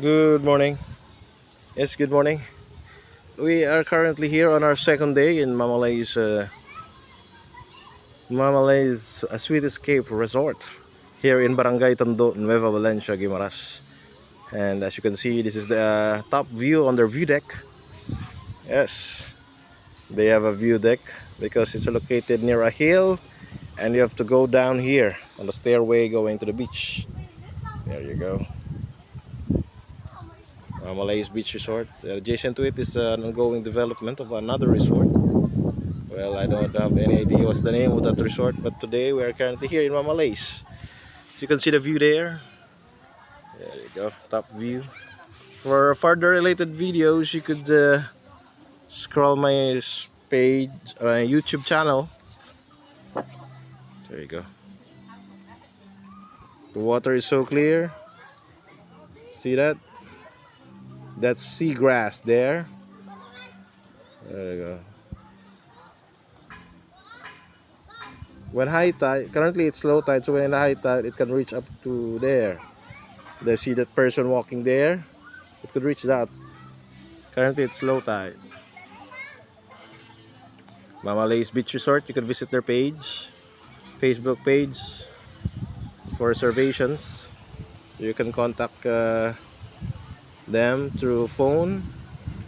Good morning. Yes, good morning. We are currently here on our second day in Mamalay's Sweet Escape Resort here in Barangay Tondo, Nueva Valencia, Guimaras. And as you can see, this is the top view on their view deck. Yes, they have a view deck because it's located near a hill, and you have to go down here on the stairway going to the beach. There you go. Malay's Beach Resort. Adjacent to it is an ongoing development of another resort. Well, I don't have any idea what's the name of that resort, but today we are currently here in Mamalays. So you can see the view there. There you go, top view. For further related videos, you could scroll my page, my YouTube channel. There you go. The water is so clear. See that? That's seagrass there. There you go. When high tide, currently it's low tide, so when in high tide, it can reach up to there. They see that person walking there. It could reach that. Currently it's low tide. Mamalays Beach Resort, you can visit their page, Facebook page for reservations. You can contact them through phone.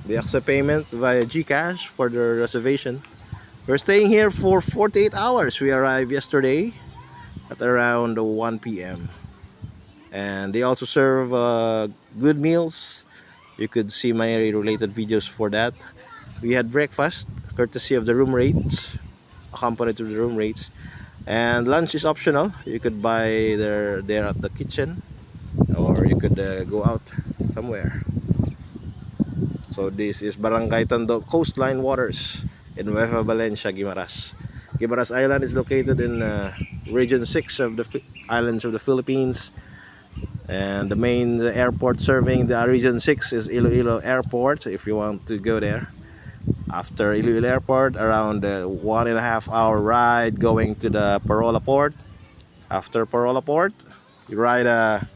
They accept payment via GCash for their reservation. We're staying here for 48 hours. We arrived yesterday at around 1 p.m. And they also serve good meals. You could see my related videos for that. We had breakfast courtesy of the room rates, accompanied to the room rates, and lunch is optional. You could buy there at the kitchen, or you could go out somewhere. So this is Barangay Tondo Coastline Waters in Nueva Valencia, Guimaras. Guimaras Island is located in region 6 of the islands of the Philippines, and the main airport serving the region 6 is Iloilo Airport if you want to go there. After Iloilo Airport, around 1.5 hour ride going to the Parola Port. After Parola Port, you ride a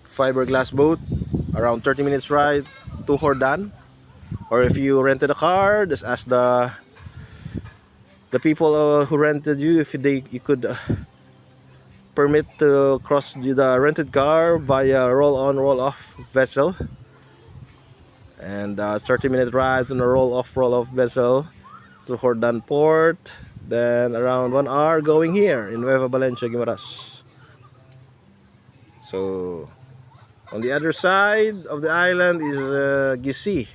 fiberglass boat, around 30 minutes ride to Hordan. Or if you rented a car, just ask the people who rented you if you could permit to cross the rented car via roll-on roll-off vessel, and 30-minute ride on a roll-off vessel to Hordan Port. Then around 1 hour going here in Nueva Valencia, Guimaras. So on the other side of the island is Gisi,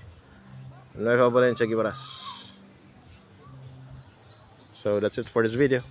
Nueva Valencia, Guimaras. So that's it for this video.